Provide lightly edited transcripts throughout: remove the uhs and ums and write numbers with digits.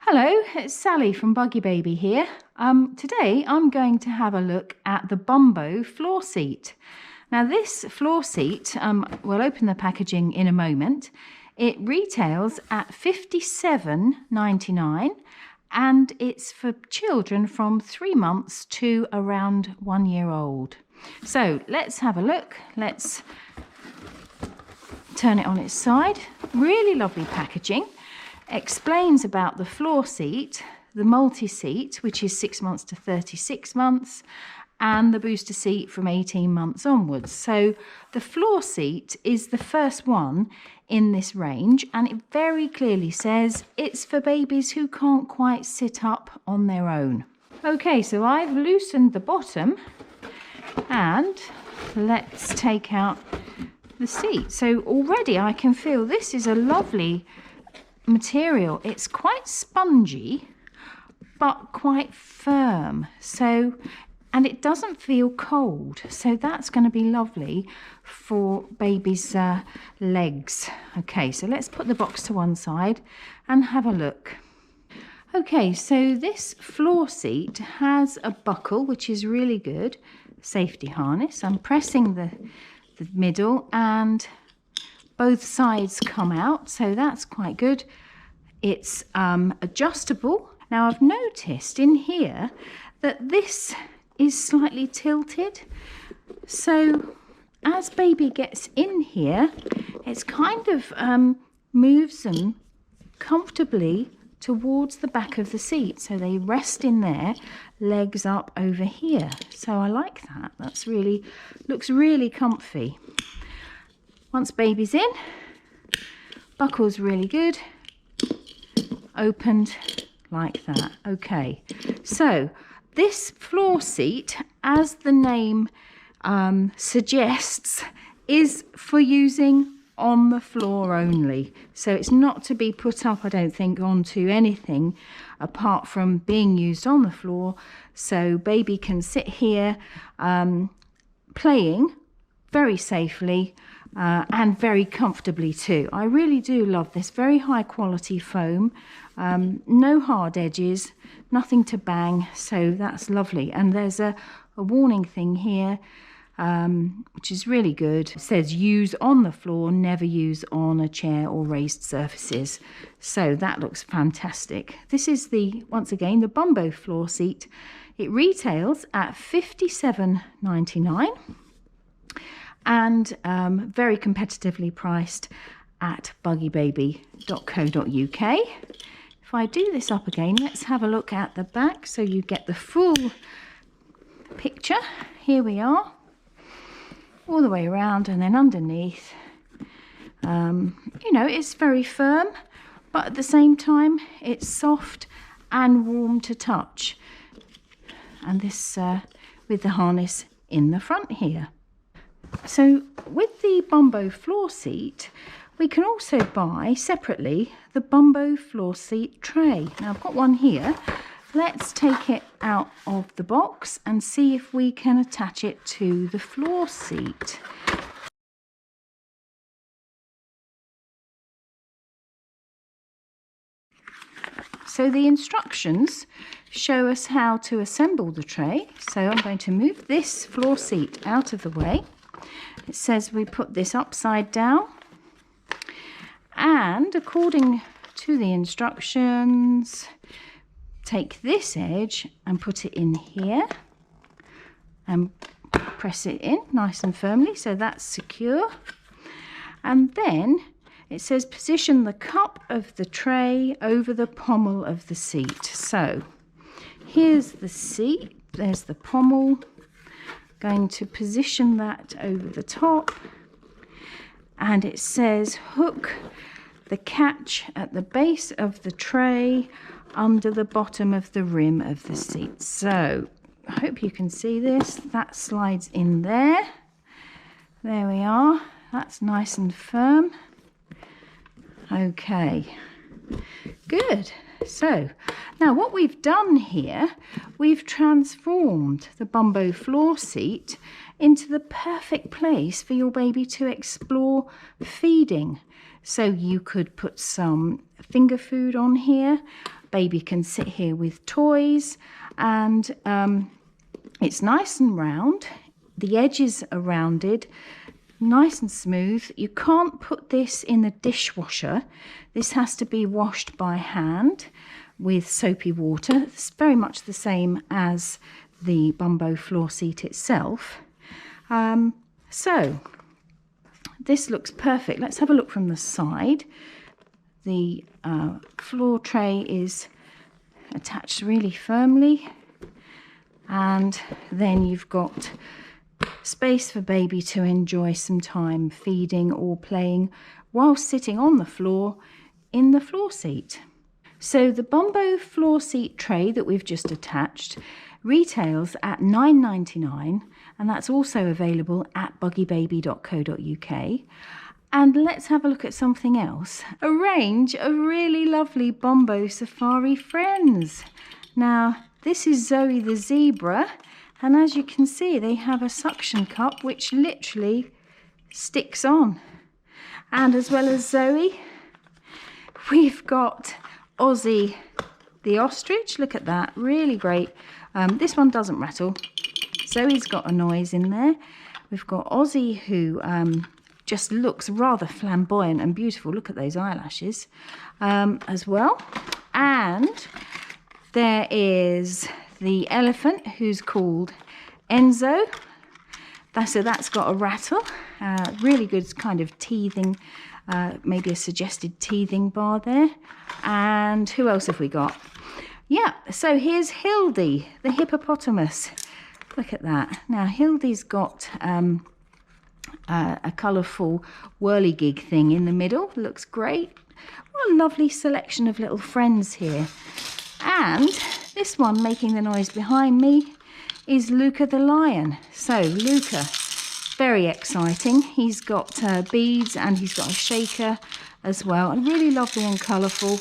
Hello, it's Sally from BuggyBaby here. Today I'm going to have a look at the Bumbo Floor Seat. Now this floor seat, we'll open the packaging in a moment. It retails at $57.99 and it's for children from 3 months to around 1 year old. So let's have a look. Let's turn it on its side. Really lovely packaging. Explains about the floor seat, the multi seat, which is 6 months to 36 months, and the booster seat from 18 months onwards. So the floor seat is the first one in this range, and it very clearly says it's for babies who can't quite sit up on their own. Okay, so I've loosened the bottom and let's take out the seat. So already I can feel this is a lovely material. It's quite spongy but quite firm, and it doesn't feel cold, so that's going to be lovely for babies' legs. Okay, so let's put the box to one side and have a look. Okay, so this floor seat has a buckle, which is really good. Safety harness. I'm pressing the middle and both sides come out, so that's quite good. It's adjustable. Now I've noticed in here that this is slightly tilted, so as baby gets in here, it's kind of moves them comfortably towards the back of the seat, so they rest in there, legs up over here. So I like that. That's really looks really comfy. Once baby's in, buckle's really good, opened like that. Okay, so this floor seat, as the name suggests, is for using on the floor only. So it's not to be put up, I don't think, onto anything apart from being used on the floor. So baby can sit here playing very safely and very comfortably too. I really do love this. Very high quality foam, no hard edges, nothing to bang, so that's lovely. And there's a warning thing here, which is really good. It says use on the floor, never use on a chair or raised surfaces. So that looks fantastic. This is once again the Bumbo floor seat. It retails at $57.99 and very competitively priced at buggybaby.co.uk. If I do this up again, let's have a look at the back so you get the full picture. Here we are, all the way around, and then underneath, you know, it's very firm, but at the same time it's soft and warm to touch, and this with the harness in the front here. So with the Bumbo floor seat, we can also buy separately the Bumbo floor seat tray. Now I've got one here. Let's take it out of the box and see if we can attach it to the floor seat. So the instructions show us how to assemble the tray. So I'm going to move this floor seat out of the way. It says we put this upside down, and according to the instructions, take this edge and put it in here and press it in nice and firmly, so that's secure. And then it says position the cup of the tray over the pommel of the seat. So here's the seat, there's the pommel. Going to position that over the top, and it says hook the catch at the base of the tray under the bottom of the rim of the seat. So I hope you can see this. That slides in there. There we are. That's nice and firm. Okay, good. So now what we've done here, we've transformed the Bumbo floor seat into the perfect place for your baby to explore feeding. So you could put some finger food on here. baby can sit here with toys, and it's nice and round. The edges are rounded, nice and smooth. You can't put this in the dishwasher. This has to be washed by hand with soapy water. It's very much the same as the Bumbo floor seat itself. So this looks perfect. Let's have a look from the side. The floor tray is attached really firmly, and then you've got space for baby to enjoy some time feeding or playing while sitting on the floor in the floor seat. So the Bumbo floor seat tray that we've just attached retails at £9.99, and that's also available at buggybaby.co.uk. And let's have a look at something else. A range of really lovely Bumbo Safari friends. Now, this is Zoe the zebra, and as you can see, they have a suction cup which literally sticks on. And as well as Zoe, we've got Ozzy the ostrich. Look at that, really great. This one doesn't rattle. Zoe's got a noise in there. We've got Ozzy, who just looks rather flamboyant and beautiful. Look at those eyelashes as well. And there is the elephant, who's called Enzo. So that's got a rattle. Really good kind of teething, maybe a suggested teething bar there. And who else have we got? Yeah, so here's Hildy, the hippopotamus. Look at that. Now, Hildy's got a colourful whirligig thing in the middle. Looks great. What a lovely selection of little friends here. And this one making the noise behind me is Luca the lion. So Luca, very exciting. He's got beads, and he's got a shaker as well, and really lovely and colourful.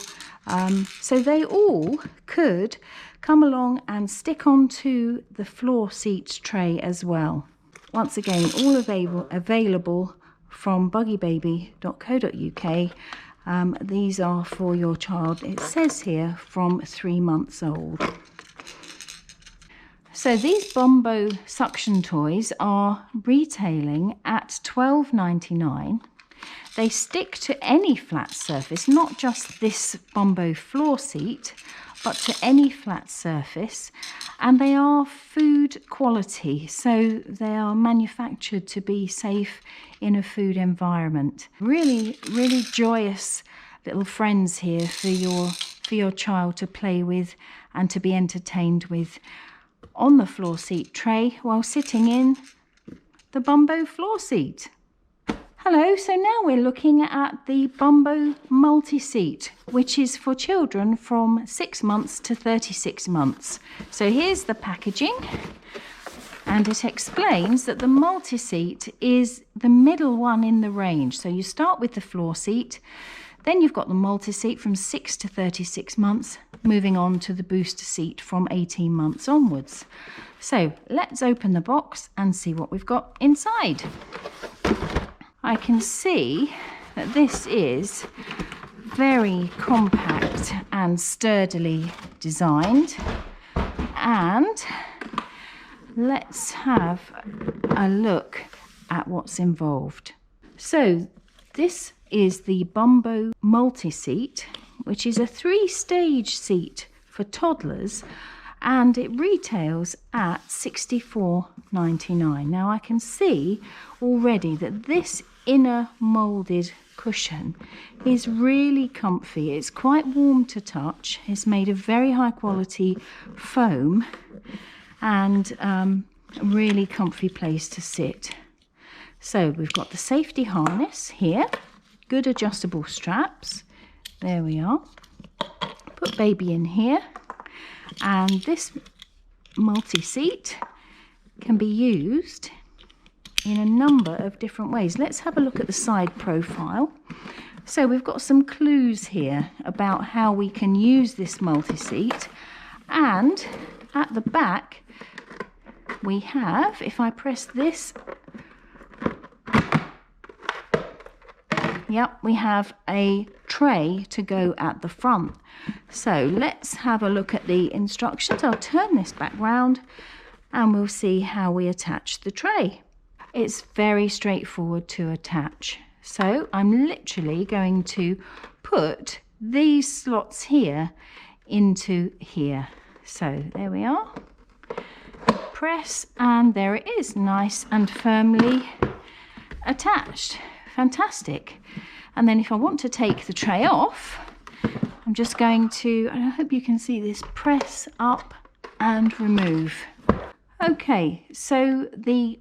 So they all could come along and stick onto the floor seat tray as well. Once again, all available from buggybaby.co.uk. These are for your child, it says here, from 3 months old. So these Bumbo suction toys are retailing at £12.99. They stick to any flat surface, not just this Bumbo floor seat, but to any flat surface, and they are food quality, so they are manufactured to be safe in a food environment. Really, really joyous little friends here for your child to play with and to be entertained with on the floor seat tray while sitting in the Bumbo floor seat. Hello, so now we're looking at the Bumbo Multi Seat, which is for children from 6 months to 36 months. So here's the packaging, and it explains that the multi seat is the middle one in the range. So you start with the floor seat, then you've got the multi seat from 6 to 36 months, moving on to the booster seat from 18 months onwards. So let's open the box and see what we've got inside. I can see that this is very compact and sturdily designed, and let's have a look at what's involved. So this is the Bumbo Multi Seat, which is a 3-stage seat for toddlers, and it retails at £64.99. Now I can see already that this inner moulded cushion is really comfy. It's quite warm to touch. It's made of very high quality foam, and a really comfy place to sit. So we've got the safety harness here, good adjustable straps. There we are. Put baby in here, and this multi-seat can be used in a number of different ways. Let's have a look at the side profile. So we've got some clues here about how we can use this multi-seat, and at the back we have, if I press this, Yep, we have a tray to go at the front. So let's have a look at the instructions. I'll turn this back round and we'll see how we attach the tray. It's very straightforward to attach. So I'm literally going to put these slots here into here. So there we are. Press, and there it is, nice and firmly attached. Fantastic. And then if I want to take the tray off, I'm just going to, and I hope you can see this, press up and remove. Okay, so the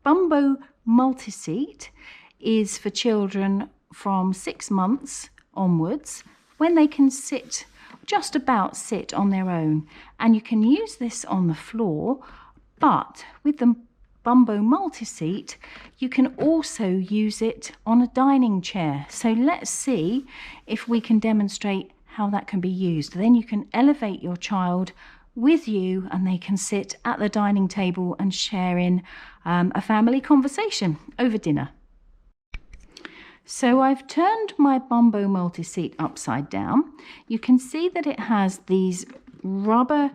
Bumbo Multi Seat is for children from 6 months onwards, when they can sit, just about sit on their own. And you can use this on the floor, but with the Bumbo Multi Seat, you can also use it on a dining chair. So let's see if we can demonstrate how that can be used. Then you can elevate your child with you and they can sit at the dining table and share in a family conversation over dinner. So I've turned my Bumbo Multi Seat upside down. You can see that it has these rubber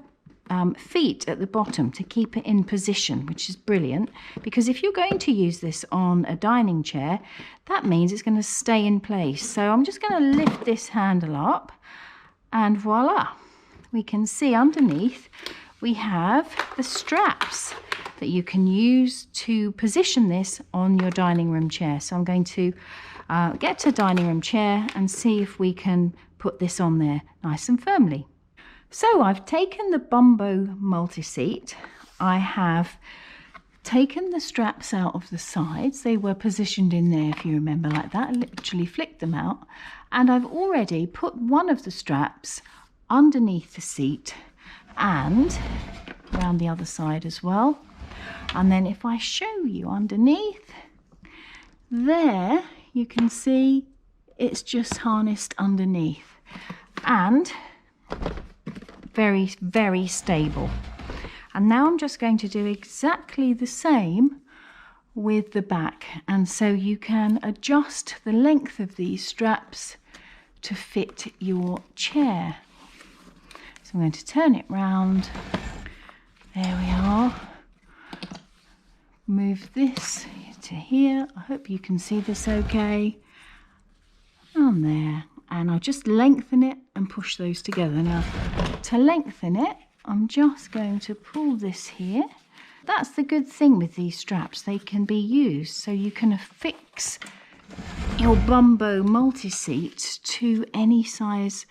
feet at the bottom to keep it in position, which is brilliant, because if you're going to use this on a dining chair, that means it's going to stay in place. So I'm just going to lift this handle up and voila, we can see underneath we have the straps that you can use to position this on your dining room chair. So I'm going to get to dining room chair and see if we can put this on there nice and firmly. So I've taken the Bumbo Multi Seat. I have taken the straps out of the sides. They were positioned in there, if you remember, like that. I literally flicked them out. And I've already put one of the straps underneath the seat and around the other side as well. And then if I show you underneath, there you can see it's just harnessed underneath. And very, very stable. And now I'm just going to do exactly the same with the back, and so you can adjust the length of these straps to fit your chair. So I'm going to turn it round. There we are. Move this to here. I hope you can see this okay. On there. And I'll just lengthen it and push those together. Now, to lengthen it, I'm just going to pull this here. That's the good thing with these straps. They can be used so you can affix your Bumbo Multi Seat to any size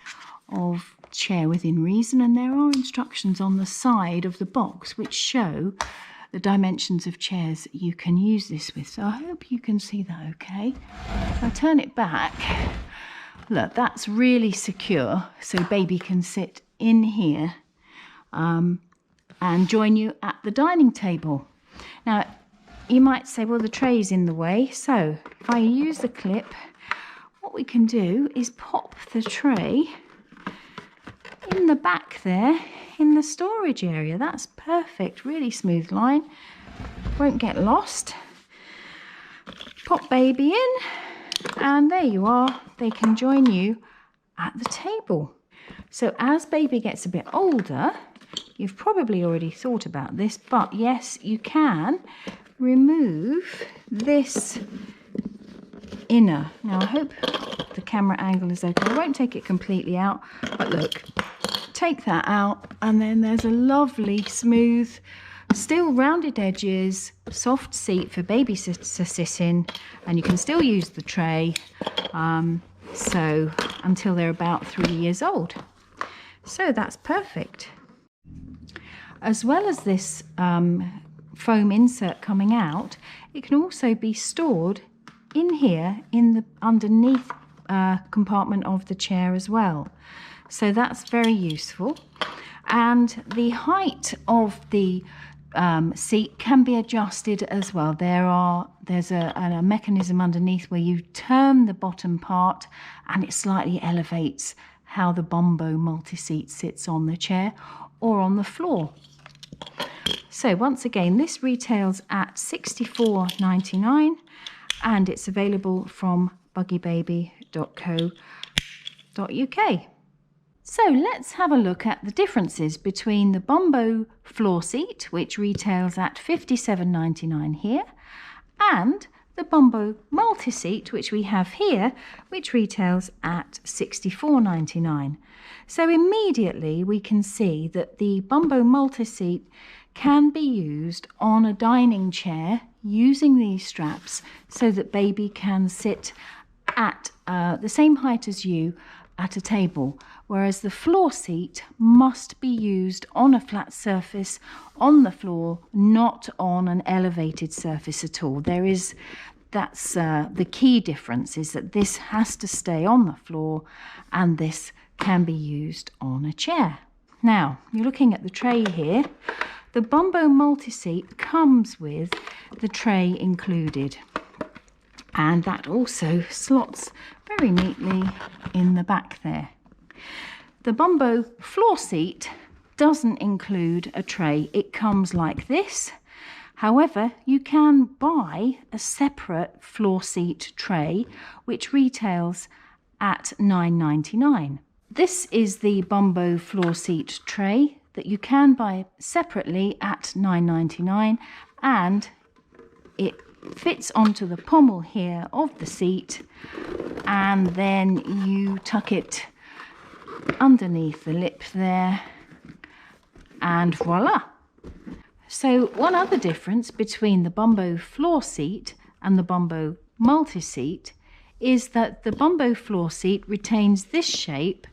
of chair within reason. And there are instructions on the side of the box which show the dimensions of chairs you can use this with. So I hope you can see that okay. If I turn it back, look, that's really secure, so baby can sit in here and join you at the dining table. Now, you might say, well, the tray's in the way. So if I use the clip, what we can do is pop the tray in the back there in the storage area. That's perfect, really smooth line, won't get lost. Pop baby in, and there you are, they can join you at the table. So as baby gets a bit older, you've probably already thought about this, but yes, you can remove this inner. Now I hope the camera angle is okay. I won't take it completely out, but look, take that out, and then there's a lovely smooth, still rounded edges, soft seat for baby to sit in, and you can still use the tray so until they're about 3 years old. So that's perfect. As well as this foam insert coming out, it can also be stored in here in the underneath compartment of the chair as well. So that's very useful. And the height of the seat can be adjusted as well. There's a mechanism underneath where you turn the bottom part and it slightly elevates how the Bumbo Multi Seat sits on the chair or on the floor. So once again, this retails at $64.99 and it's available from buggybaby.co.uk. So let's have a look at the differences between the Bumbo Floor Seat, which retails at £57.99 here, and the Bumbo Multi Seat, which we have here, which retails at £64.99. So immediately we can see that the Bumbo Multi Seat can be used on a dining chair using these straps so that baby can sit at the same height as you at a table, whereas the floor seat must be used on a flat surface on the floor, not on an elevated surface at all. That's the key difference, is that this has to stay on the floor and this can be used on a chair. Now, you're looking at the tray here. The Bumbo Multi Seat comes with the tray included, and that also slots very neatly in the back there. The Bumbo Floor Seat doesn't include a tray. It comes like this. However, you can buy a separate floor seat tray which retails at £9.99. This is the Bumbo Floor Seat tray that you can buy separately at £9.99, and it fits onto the pommel here of the seat, and then you tuck it underneath the lip there, and voila. So one other difference between the Bumbo Floor Seat and the Bumbo Multi Seat is that the Bumbo Floor Seat retains this shape.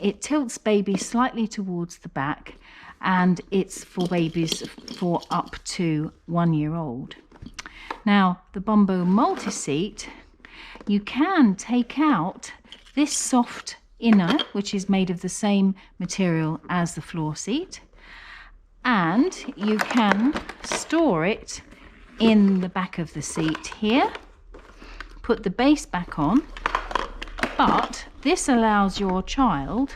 It tilts baby slightly towards the back, and it's for babies for up to 1 year old. Now, the Bumbo Multi Seat, you can take out this soft inner, which is made of the same material as the floor seat, and you can store it in the back of the seat here, put the base back on, but this allows your child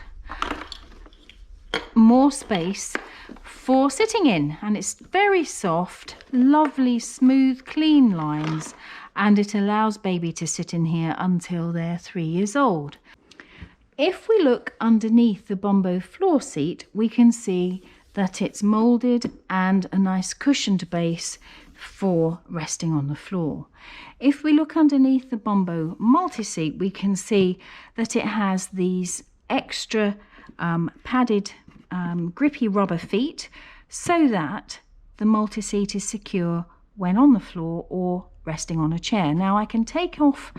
more space for sitting in, and it's very soft, lovely, smooth, clean lines, and it allows baby to sit in here until they're 3 years old. If we look underneath the Bumbo Floor Seat, we can see that it's moulded and a nice cushioned base for resting on the floor. If we look underneath the Bumbo Multi Seat, we can see that it has these extra padded grippy rubber feet, so that the multi seat is secure when on the floor or resting on a chair. Now I can take off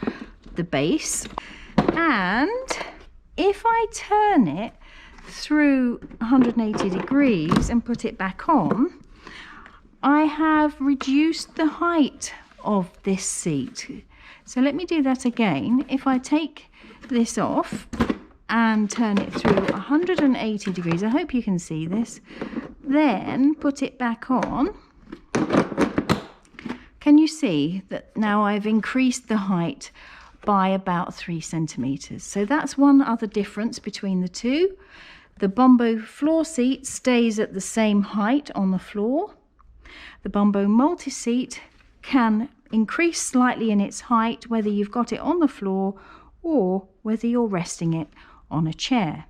the base, and if I turn it through 180 degrees and put it back on, I have reduced the height of this seat. So let me do that again. If I take this off and turn it through 180 degrees, I hope you can see this, then put it back on, can you see that now I've increased the height by about 3 centimeters? So that's one other difference between the two. The Bumbo Floor Seat stays at the same height on the floor. The Bumbo Multi Seat can increase slightly in its height whether you've got it on the floor or whether you're resting it on a chair.